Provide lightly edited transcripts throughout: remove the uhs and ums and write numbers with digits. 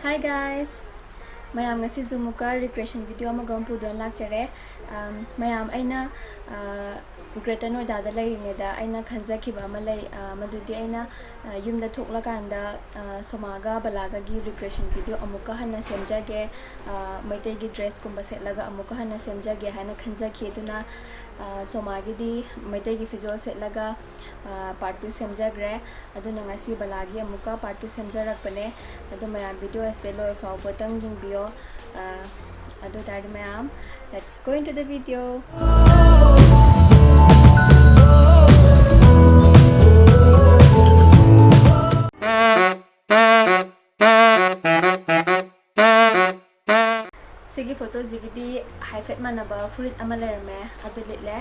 Hi guys! Mayam ngasi zumuka recreation video amagam pudon lakchare. Mayam aina Greater Noida da laringeda aina khanjakiba ama lay madudi aina yumda thoklakanda somaga balaga gi recreation video amuka hana semjage maitai gi dress kumba setlaga amuka hana semjage hana khanjaki duna somagi di maitai gi visual setlaga part 2 semjagre aduna ngasi balagi amuka part 2 semjarakpane adu mayam video ase loi faw patang yingbiyo adu tari mayam. Let's go into the video. Sigi photo zigidi haifet manaba fruit amalerme adu litle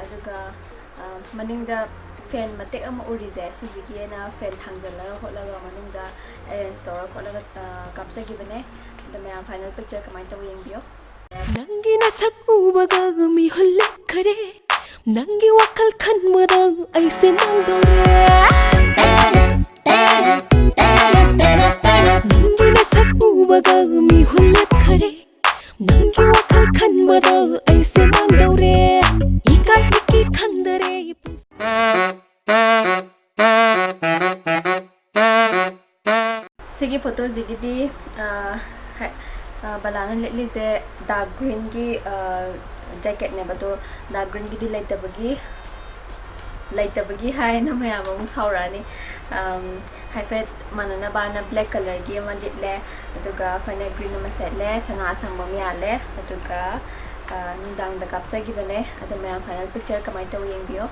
aduga maningda fan matek ama urize sigi na fan thangzalaga holaga manungda store holaga kapsagi bane the mayam final picture kamai taw yengbiyo nangi na sakubaga mi holle khare nangi wakal khanmada aise mangdore nangi na sakubaga mi holle khare nangi wakal khanmada aise mangdore ikai iki khandare sigi photo zigidi balana litli se dark green ki jacket ne bato dark green ki di laitabagi hai na maya bang saurani haifet manana bana black color gi ma litle aduga fana green ma setle sana asangba mi ale aduga nundang da kapsa gi bane adu maya final picture kamai taw yengbiyo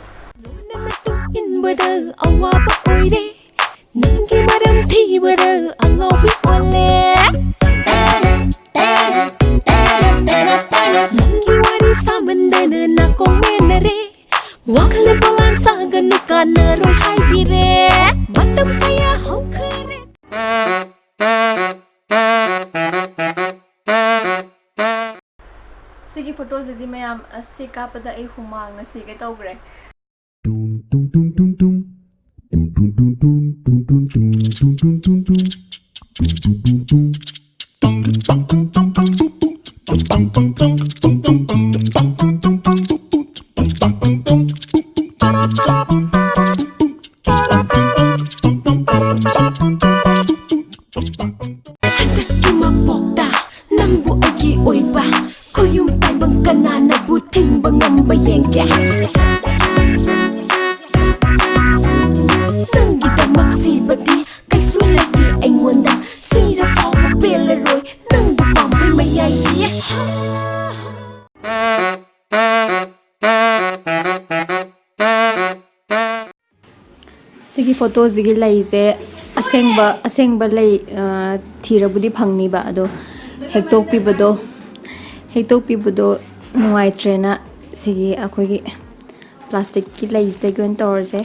inbada awaba oire nangi maram thibada angawi ole nangi wari samandana na komenare wakle balan sagan kana roi haibire batam kaya hokare sigi photos di mayam asi kapada ai humang na sige tawgre sigi photo zigi lai je asengba lai thirabudi phangni ba ado hektok pi bodo nuai trena sigi akoi gi plastic ki lai de gon torje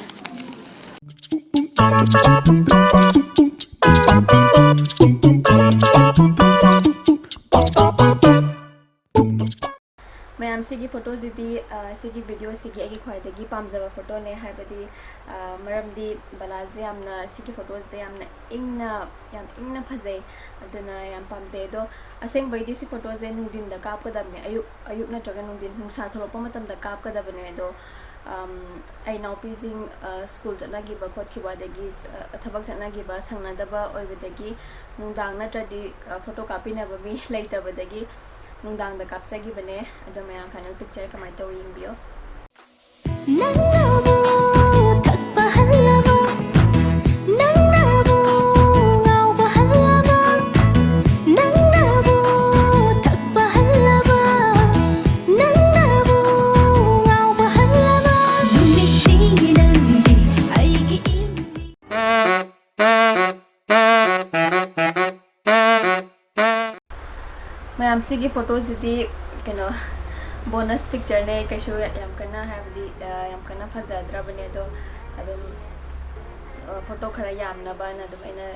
mayam sigi photo zidi sigi video sigi agi khwaidagi pamjaba photo ne haibadi maramdi balaje amna sigi photo je amna ingna phajai aduna yam pamjai do aseng baidi si photo je nudin da kap kadamne ayuk na traga nudin hungsa tholopa matam da kap kadabane do ai now pizing school janagi ba khot khiba dagi thabak janagi ba sangnadaba oibadagi nungdang na tradi photo copy na ba mi laita badagi nungdang da kapsagi bane ado mayam final picture kamai taw yingbiyo nangabu thakpa halama nangabu ngauba halama nangabu thakpa halama nangabu ngauba halama nuniti nangi aigi imbi mayam sigi photos di keno bonus picture ne kashu yam kana habdi yam kana fazadra bane do adum photo khara yam na ba na dum ina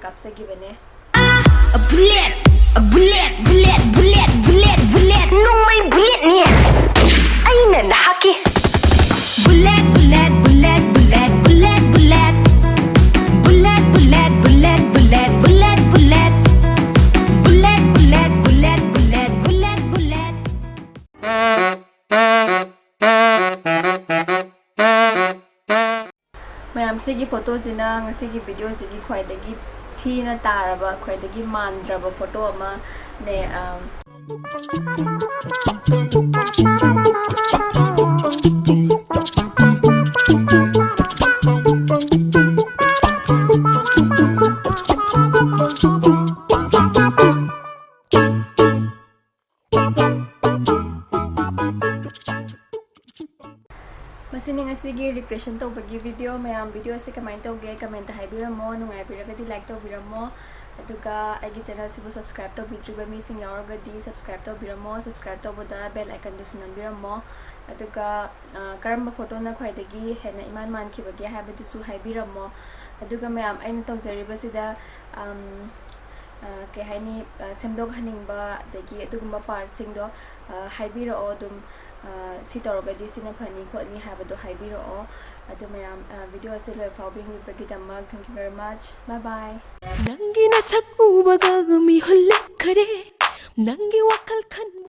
kapsagi bane a bullet nung may bullet niya ay na nahaki bullet bullet ꯁꯤꯒꯤ ꯐꯣꯇꯣꯁꯤꯅ ꯉꯁꯤꯒꯤ ꯚꯤꯗꯤꯑꯣꯁꯤꯒꯤ ꯈ꯭ꯋꯥꯏꯗꯒꯤ ꯊꯤꯅ ꯇꯥꯔꯕ ꯈ꯭ꯋꯥꯏꯗꯒꯤ ꯃꯥꯟꯗ꯭ꯔꯕ photo ꯑꯃꯅꯦ ꯃꯁꯤꯅꯤ ꯉꯁꯤꯒꯤ regression ꯇꯧꯕꯒꯤ ꯚꯤꯗꯤꯑꯣ ꯃꯌꯥꯝ ꯚꯤꯗꯤꯑꯣꯁꯤ ꯀꯃꯥꯏꯅ ꯇꯧꯒꯦ ꯀꯃꯦꯟꯇ ꯍꯥꯏꯕꯤꯔꯝꯃꯣ ꯅꯨꯡꯉꯥꯏꯕꯤꯔꯒꯗꯤ ꯂꯥꯏꯛ ꯇꯧꯕꯤꯔꯝꯃꯣ ꯑꯗꯨꯒ ꯑꯩꯒꯤ ꯆꯦꯅꯦꯜꯁꯤꯕꯨ ꯁꯕꯁꯀ꯭ꯔꯥꯏꯕ ꯇꯧꯕꯤꯗ꯭ꯔꯤꯕ ꯃꯤꯁꯤꯡ ꯌꯥꯎꯔꯒꯗꯤ ꯁꯕꯁꯀ꯭ꯔꯥꯏꯕ ꯇꯧꯕꯤꯔꯝꯃꯣ ꯁꯕꯁꯀ꯭ꯔꯥꯏꯕ ꯇꯧꯕꯗ ꯕꯦꯜ ꯑꯥꯏꯀꯟꯗꯨꯁꯨ ꯅꯝꯕꯤꯔꯝꯃꯣ ꯑꯗꯨꯒ ꯀꯔꯝꯕ ꯐꯣꯇꯣꯅ ꯈ꯭ꯋꯥꯏꯗꯒꯤ ꯍꯦꯟꯅ ꯏꯃꯥꯟ ꯃꯥꯟꯈꯤꯕꯒꯦ ꯍꯥꯏꯕꯗꯨꯁꯨ ꯍꯥꯏꯕꯤꯔꯝꯃꯣ ꯑꯗꯨꯒ ꯃꯌꯥꯝ ꯑꯩꯅ ꯇꯧꯖꯔꯤꯕꯁꯤꯗ ꯀꯩ ꯍꯥꯏꯅꯤ ꯁꯦꯝꯗꯣꯛꯍꯟꯅꯤꯡꯕ ꯑꯗꯒꯤ ꯑꯗꯨꯒꯨꯝꯕ ꯄꯥꯔꯠꯁꯤꯡꯗꯣ ꯍꯥꯏꯕꯤꯔꯛꯑꯣ ꯑꯗꯨꯝ ꯁꯤ ꯇꯧꯔꯒꯗꯤ ꯁꯤꯅ ꯐꯅꯤ ꯈꯣꯠꯅꯤ ꯍꯥꯏꯕꯗꯣ ꯍꯥꯏꯕꯤꯔꯛꯑꯣ ꯑꯗꯨ ꯃꯌꯥꯝ ꯚꯤꯗꯤꯑꯣ ꯑꯁꯤ ꯂꯣꯏꯐꯥꯎ ꯌꯦꯡꯕꯤꯕꯒꯤꯗꯃꯛ ꯊꯦꯡꯛ ꯌꯨ ꯚꯦꯔꯤ ꯃꯆ ꯕꯥꯏ ꯕꯥꯏ ꯅꯪꯒꯤ ꯅꯁꯛ ꯎꯕꯒ ꯃꯤꯍꯨꯜ ꯂꯛꯈꯔꯦ ꯅꯪꯒꯤ ꯋꯥꯈꯜ ꯈꯟ